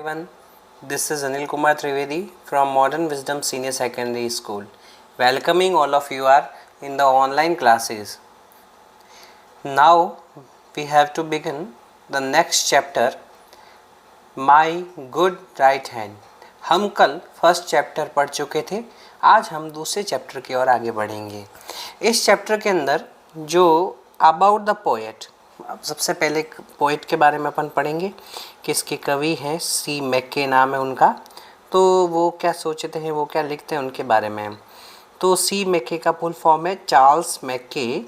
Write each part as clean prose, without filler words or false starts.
everyone, this is Anil Kumar Trivedi from Modern Wisdom Senior Secondary School. Welcoming all of you are in the online classes. Now we have to begin the next chapter, My Good Right Hand. हम कल first chapter पढ़ चुके थे, आज हम दूसरे chapter की ओर आगे बढ़ेंगे। इस चैप्टर के अंदर जो अबाउट द पोएट, अब सबसे पहले पोएट के बारे में अपन पढ़ेंगे कि इसके कवि हैं सी मैके नाम है उनका। तो वो क्या सोचते हैं, वो क्या लिखते हैं, उनके बारे में। तो सी मैके का फुल फॉर्म है चार्ल्स मैके।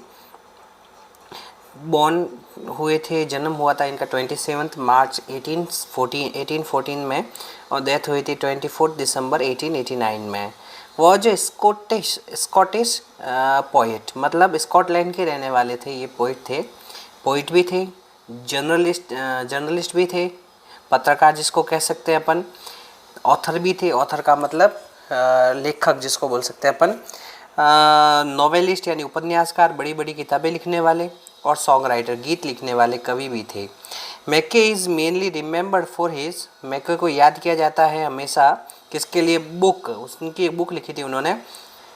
बॉर्न हुए थे, जन्म हुआ था इनका 27 मार्च 1814 में और डेथ हुई थी 24 दिसंबर 1889 में। वो जो स्कॉटिश पोएट, मतलब स्कॉटलैंड के रहने वाले थे, ये पोइट भी थे, जर्नलिस्ट भी थे, पत्रकार जिसको कह सकते हैं अपन, ऑथर भी थे। ऑथर का मतलब लेखक जिसको बोल सकते हैं अपन, नॉवेलिस्ट यानी उपन्यासकार, बड़ी बड़ी किताबें लिखने वाले, और सॉन्ग राइटर, गीत लिखने वाले कवि भी थे। मैके is mainly remembered for his, मैके को याद किया जाता है हमेशा किसके लिए, बुक, उनकी एक बुक लिखी थी उन्होंने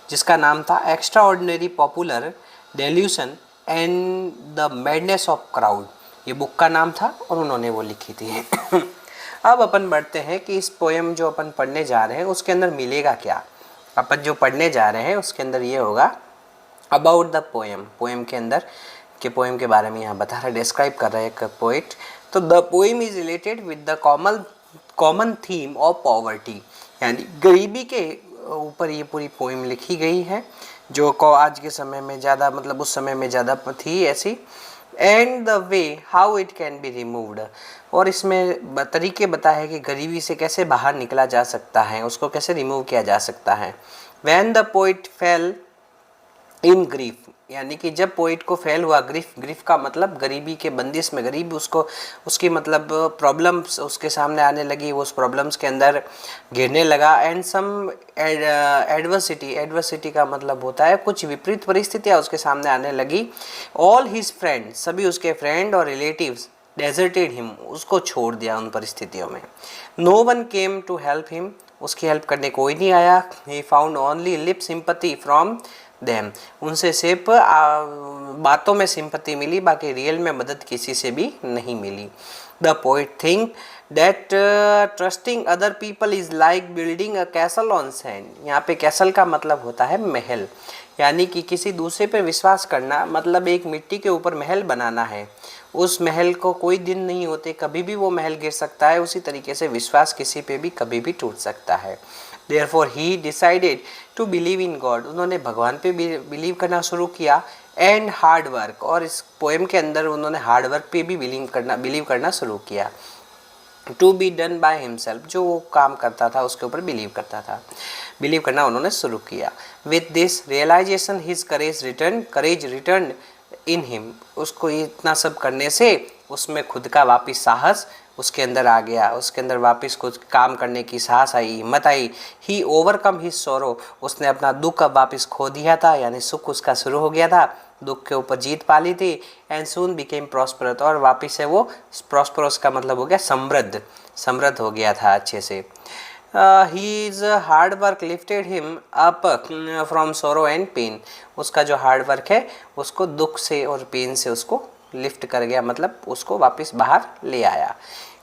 जिसका नाम था extra ordinary popular dilution and the madness of crowd. ये बुक का नाम था और उन्होंने वो लिखी थी। अब अपन बढ़ते हैं कि इस पोएम जो अपन पढ़ने जा रहे हैं उसके अंदर मिलेगा क्या। अपन जो पढ़ने जा रहे हैं उसके अंदर ये होगा अबाउट द पोएम। पोएम के अंदर के पोएम के बारे में यहाँ बता रहा है, डिस्क्राइब कर रहा है एक पोइट। तो the poem is related with the common theme of poverty, यानी गरीबी के ऊपर ये पूरी पोएम लिखी गई है, जो आज के समय में ज़्यादा, मतलब उस समय में ज़्यादा थी ऐसी। And the way how it can be removed, और इसमें तरीके बताए हैं कि गरीबी से कैसे बाहर निकला जा सकता है, उसको कैसे रिमूव किया जा सकता है। When the poet fail in grief, यानी कि जब पोइट को फेल हुआ, ग्रीफ का मतलब गरीबी के बंदिश में, गरीब उसकी मतलब प्रॉब्लम्स उसके सामने आने लगी, वो उस प्रॉब्लम्स के अंदर गिरने लगा। एंड सम एडवर्सिटी का मतलब होता है कुछ विपरीत परिस्थितियाँ उसके सामने आने लगी। ऑल हिज फ्रेंड, सभी उसके फ्रेंड और रिलेटिव्स डेजर्टेड हिम, उसको छोड़ दिया उन परिस्थितियों में। No one came to help him, उसकी हेल्प करने कोई नहीं आया। He found only lip sympathy from them, उनसे सिर्फ बातों में सिंपैथी मिली, बाकी रियल में मदद किसी से भी नहीं मिली। The poet think that trusting other people is like building a castle on sand. यहाँ पे कैसल का मतलब होता है महल, यानी कि किसी दूसरे पर विश्वास करना मतलब एक मिट्टी के ऊपर महल बनाना है। उस महल को कोई दिन नहीं होते, कभी भी वो महल गिर सकता है। उसी तरीके से विश्वास किसी पे भी कभी भी टूट सकता है। Therefore he decided to believe in God, उन्होंने भगवान पे बिलीव करना शुरू किया। एंड हार्ड वर्क, और इस पोएम के अंदर उन्होंने हार्ड वर्क पे भी बिलीव करना शुरू किया। To be done by himself, जो वो काम करता था उसके ऊपर बिलीव करना उन्होंने शुरू किया। With this realization his courage return in him, उसको इतना सब करने से उसमें खुद का वापिस साहस उसके अंदर आ गया, उसके अंदर वापस कुछ काम करने की साहस आई, हिम्मत आई। ही ओवरकम हिज सोरो, उसने अपना दुख अब वापस खो दिया था, यानी सुख उसका शुरू हो गया था, दुख के ऊपर जीत पा ली थी। एंड सून बिकेम प्रॉस्परस, और वापस से वो प्रॉस्परस का मतलब हो गया समृद्ध हो गया था अच्छे से। His hard work lifted him up from sorrow and pain, उसका जो हार्ड वर्क है उसको दुख से और पेन से उसको लिफ्ट कर गया, मतलब उसको वापस बाहर ले आया।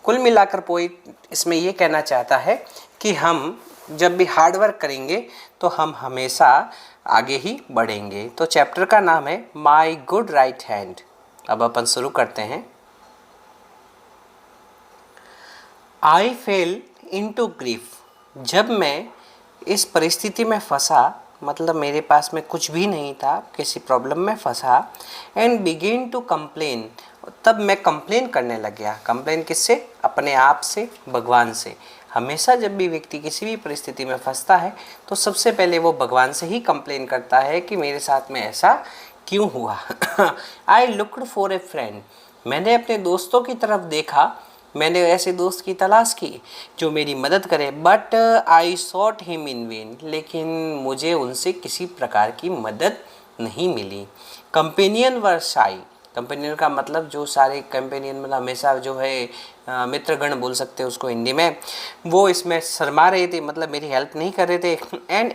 कुल मिलाकर पोइट इसमें ये कहना चाहता है कि हम जब भी हार्ड वर्क करेंगे तो हम हमेशा आगे ही बढ़ेंगे। तो चैप्टर का नाम है माई गुड राइट हैंड। अब अपन शुरू करते हैं। आई फेल इनटू ग्रीफ, जब मैं इस परिस्थिति में फंसा, मतलब मेरे पास में कुछ भी नहीं था, किसी प्रॉब्लम में फंसा। एंड बिगिन टू कंप्लेन, तब मैं कंप्लेन करने लग गया। कंप्लेन किससे? अपने आप से, भगवान से। हमेशा जब भी व्यक्ति किसी भी परिस्थिति में फंसता है तो सबसे पहले वो भगवान से ही कंप्लेन करता है कि मेरे साथ में ऐसा क्यों हुआ। I looked for a friend, मैंने अपने दोस्तों की तरफ देखा, मैंने ऐसे दोस्त की तलाश की जो मेरी मदद करे। But I sought him in vain, लेकिन मुझे उनसे किसी प्रकार की मदद नहीं मिली। कंपेनियन वर शाई, कंपेनियन का मतलब जो सारे कंपेनियन मतलब हमेशा जो है मित्रगण बोल सकते हैं उसको हिंदी में, वो इसमें शर्मा रहे थे, मतलब मेरी हेल्प नहीं कर रहे थे। एंड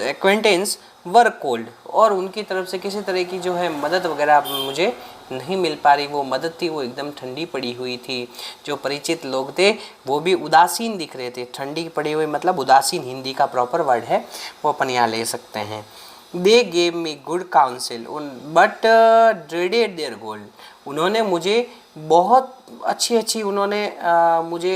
एक्वेंटेंस वर कोल्ड, और उनकी तरफ से किसी तरह की जो है मदद वगैरह मुझे नहीं मिल पा रही। वो मदद थी वो एकदम ठंडी पड़ी हुई थी। जो परिचित लोग थे वो भी उदासीन दिख रहे थे। ठंडी पड़ी हुई मतलब उदासीन हिंदी का प्रॉपर वर्ड है, वो अपन यहाँ ले सकते हैं। They gave me good council but dreaded there गोल, उन्होंने मुझे बहुत अच्छी उन्होंने मुझे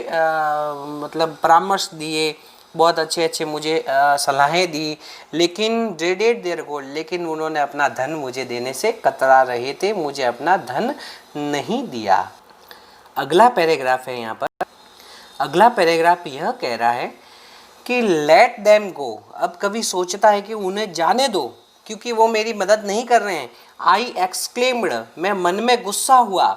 मतलब परामर्श दिए, बहुत अच्छे मुझे सलाहें दी, लेकिन ड्रेडेड देयर गोल, लेकिन उन्होंने अपना धन मुझे देने से कतरा रहे थे, मुझे अपना धन नहीं दिया। अगला पैराग्राफ है यहाँ पर। अगला पैराग्राफ यह कह रहा है कि लेट देम गो, अब कवि सोचता है कि उन्हें जाने दो क्योंकि वो मेरी मदद नहीं कर रहे हैं। आई एक्सक्लेम्ड, मैं मन में गुस्सा हुआ,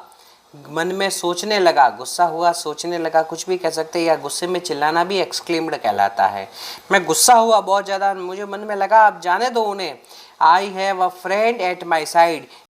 मन में सोचने लगा, गुस्सा हुआ सोचने लगा, कुछ भी कह सकते हैं, या गुस्से में चिल्लाना भी एक्सक्लेम्ड कहलाता है। मैं गुस्सा हुआ बहुत ज़्यादा, मुझे मन में लगा अब जाने दो उन्हें। I have a friend at my side,